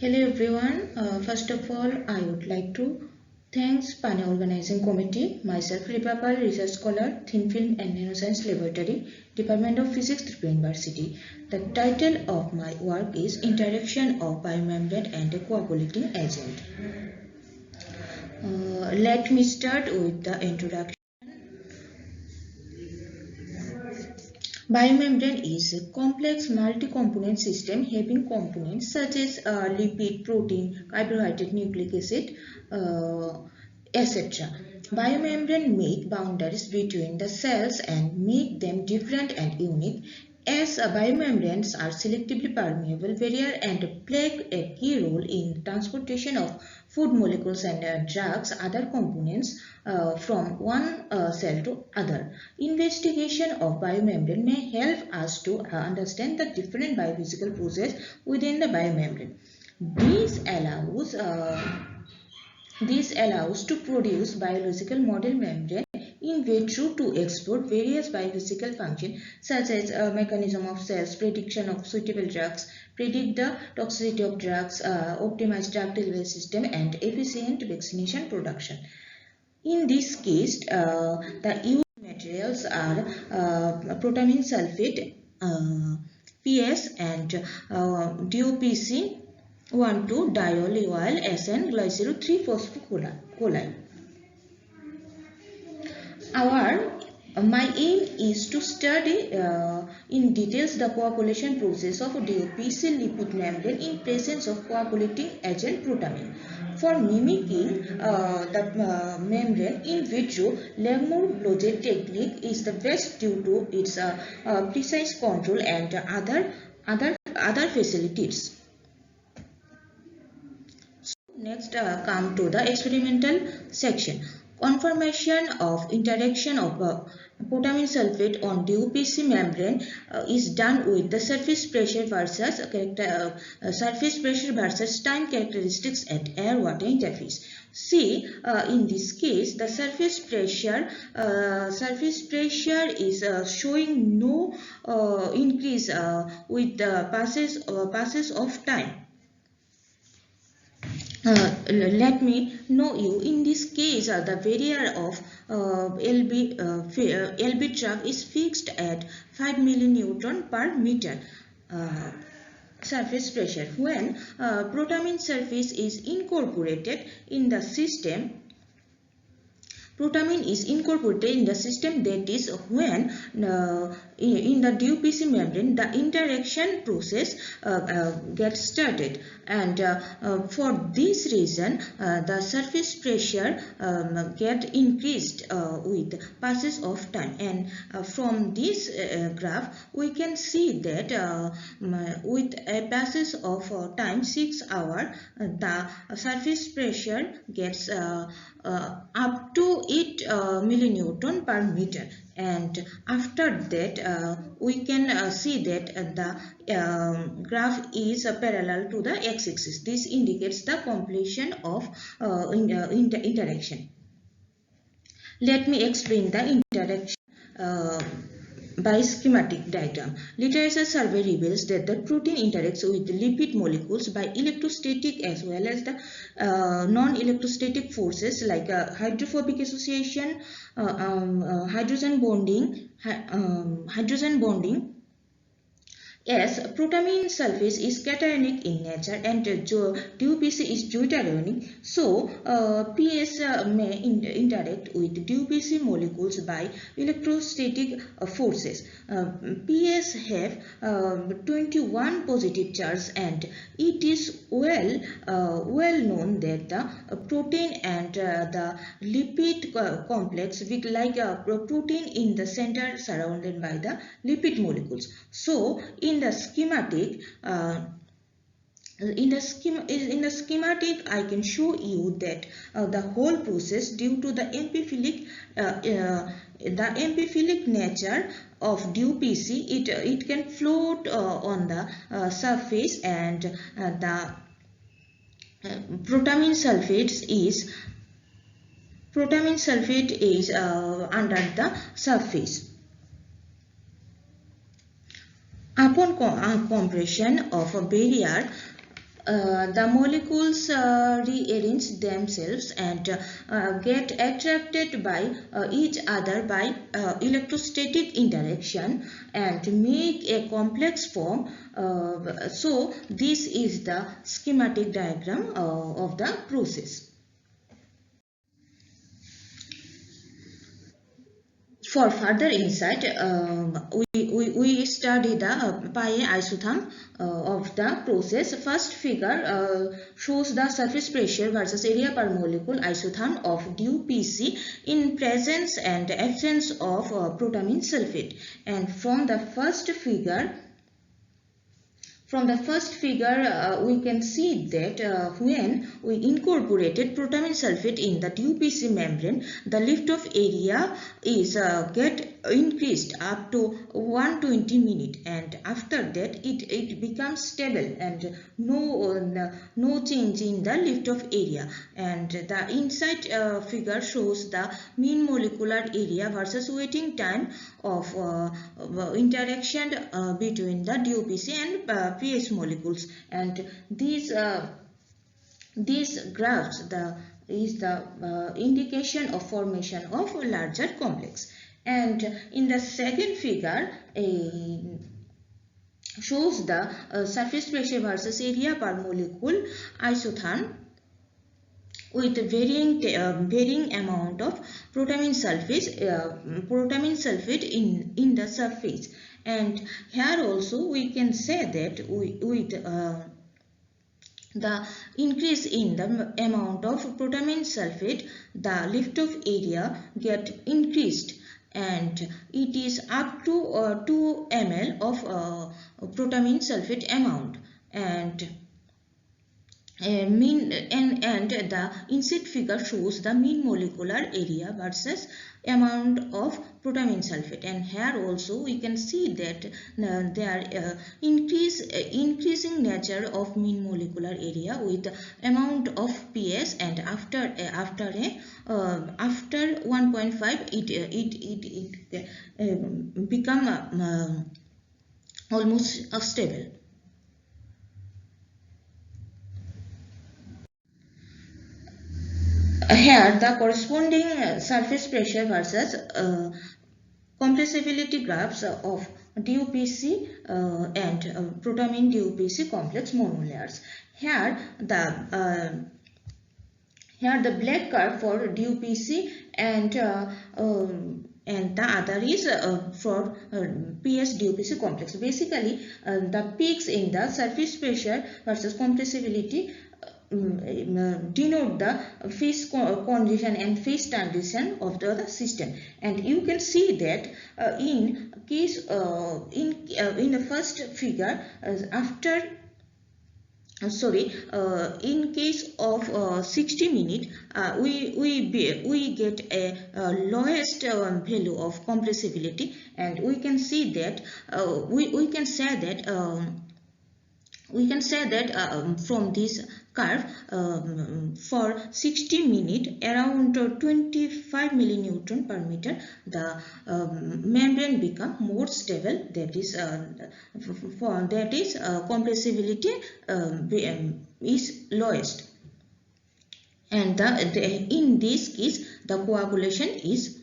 Hello everyone. First of all, I would like to thanks PANA Organizing Committee, myself Ripapal, Research Scholar, Thin Film and Nanoscience Laboratory, Department of Physics, Tripura University. The title of my work is Interaction of Biomembrane and a Coagulating Agent. Let me start with the introduction. Biomembrane is a complex multi-component system having components such as lipid, protein, carbohydrate, nucleic acid, etc. Biomembrane make boundaries between the cells and make them different and unique. As biomembranes are selectively permeable barrier and play a key role in transportation of food molecules and drugs, other components from one cell to other. Investigation of biomembrane may help us to understand the different biophysical processes within the biomembrane. This allows to produce biological model membrane in vitro to explore various biophysical functions such as mechanism of cells, prediction of suitable drugs, predict the toxicity of drugs, optimize drug delivery system, and efficient vaccination production. In this case, the used materials are protamine sulfate, PS, and DOPC 1,2-diol SN glycero 3-phosphocoli. My aim is to study in details the coagulation process of DOPC lipid membrane in presence of coagulating agent protamine. For mimicking the membrane in vitro, Lemur-Bloget technique is the best due to its precise control and other facilities. Next, come to the experimental section. Confirmation of interaction of potassium sulfate on DOPC membrane is done with the surface pressure versus time characteristics at air-water interface. See, in this case, the surface pressure is showing no increase with the passes of time. Let me know you. In this case, the barrier of LB trough is fixed at 5 millinewton per meter surface pressure. When protamine surface is incorporated in the system, protamine is incorporated in the system, that is when in the DOPC membrane the interaction process gets started, and for this reason the surface pressure get increased with passes of time, and from this graph we can see that with a passes of time 6 hours the surface pressure gets up to 8 millinewton per meter, and after that we can see that the graph is parallel to the x-axis. This indicates the completion of interaction. Let me explain the interaction by schematic diagram. Literature survey reveals that the protein interacts with lipid molecules by electrostatic as well as the non-electrostatic forces like hydrophobic association, hydrogen bonding. Yes, protamine surface is cationic in nature and DOPC is deuterionic. So, PS may interact with DOPC molecules by electrostatic forces. PS have 21 positive charge, and it is well known that the protein and the lipid complex with like a protein in the center surrounded by the lipid molecules. So, in the schematic, I can show you that the whole process, due to the amphiphilic nature of DOPC, it can float on the surface, and the protamine sulfate is under the surface. Upon compression of a barrier, the molecules rearrange themselves and get attracted by each other by electrostatic interaction and make a complex form. So this is the schematic diagram of the process. For further insight, we study the pi isotherm of the process. First figure shows the surface pressure versus area per molecule isotherm of DuPC in presence and absence of protamine sulfate. And from the first figure, we can see that when we incorporated protamine sulfate in the DuPC membrane, the lift-off area is get increased up to 120 minutes, and after that it becomes stable and no change in the lift-off area. And the inside figure shows the mean molecular area versus waiting time of interaction between the DuPC and pH molecules, and these graphs is the indication of formation of a larger complex. And in the second figure shows the surface pressure versus area per molecule isotherm with varying amount of protamine sulfate in the surface. And here also we can say that with the increase in the amount of protamine sulfate, the lift-off area get increased, and it is up to 2 ml of protamine sulfate amount. And the inside figure shows the mean molecular area versus amount of protamine sulfate. And here also we can see that there increasing nature of mean molecular area with amount of PS, and after 1.5 it become almost stable. Here the corresponding surface pressure versus compressibility graphs of DuPC and protamine DuPC complex monolayers. Here the black curve for DuPC and the other is for PS DuPC complex. Basically, the peaks in the surface pressure versus compressibility denote the phase condition and phase transition of the system. And you can see that in the first figure, in case of 60 minutes, we get a lowest value of compressibility, and we can see that we can say that from this curve, for 60 minutes around 25 millinewton per meter, the membrane become more stable. That is compressibility is lowest, and in this case the coagulation is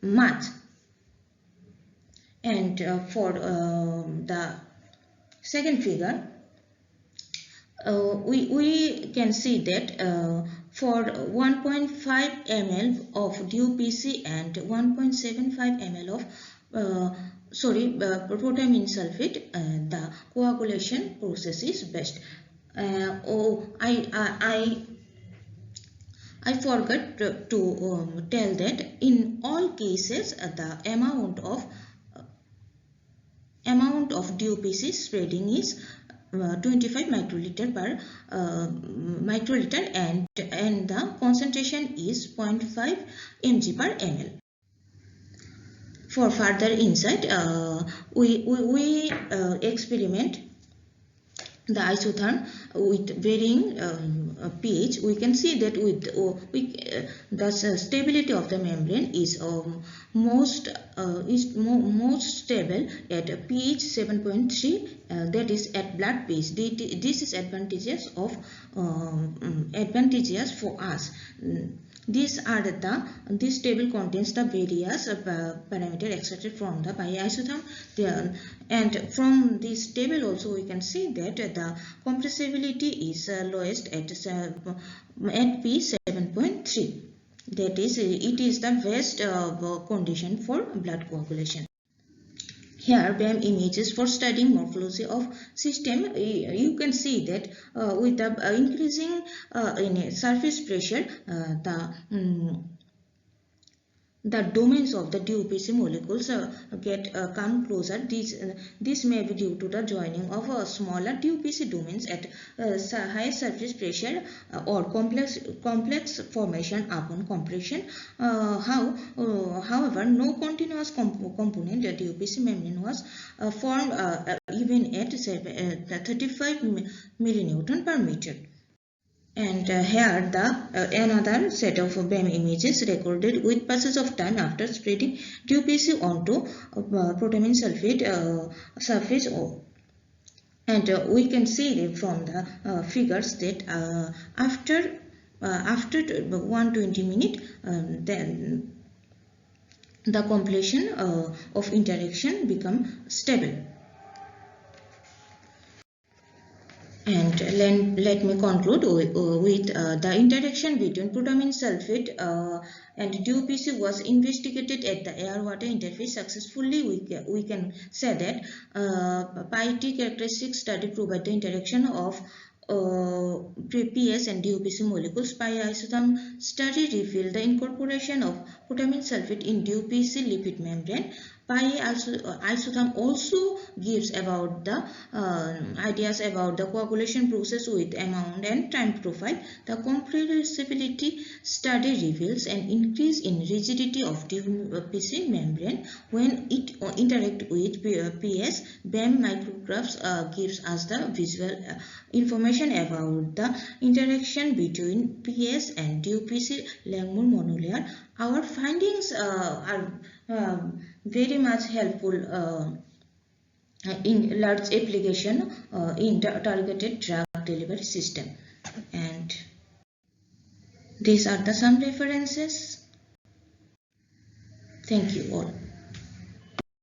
much. And for the second figure, we can see that for 1.5 ml of DuPC and 1.75 ml of protamine sulfate, the coagulation process is best. I forgot to tell that in all cases the amount of DuPC spreading is 25 microliter per microliter, and the concentration is 0.5 mg per ml. For further insight, we experiment the isotherm with varying pH, we can see that with the stability of the membrane is most stable at pH 7.3, that is at blood pH. This is advantageous for us. This table contains the various parameters extracted from the bioisotherm. And from this table also we can see that the compressibility is lowest at pH 7.3. That is, it is the best condition for blood coagulation. Here, BAM images for studying morphology of system. You can see that with the increasing in surface pressure, the domains of the DOPC molecules come closer. This may be due to the joining of smaller DOPC domains at high surface pressure or complex formation upon compression. However, no continuous component DOPC membrane was formed even at 35 millinewton per meter. And here another set of BAM images recorded with passage of time after spreading DOPC onto protamine sulfate surface. And we can see from the figures that after 120 minutes, then the completion of interaction become stable. And let me conclude with the interaction between protamine sulfate and DOPC was investigated at the air-water interface successfully. We can say that PIT characteristic study provide the interaction of PS and DOPC molecules. Bioisotherm study revealed the incorporation of protamine sulfate in DOPC lipid membrane. Isotherm also gives about the ideas about the coagulation process with amount and time profile. The compressibility study reveals an increase in rigidity of DOPC membrane when it interacts with PS. BAM micrographs gives us the visual information about the interaction between PS and DOPC Langmuir monolayer. Our findings are very much helpful in large application in the targeted drug delivery system. And these are some references. Thank you all.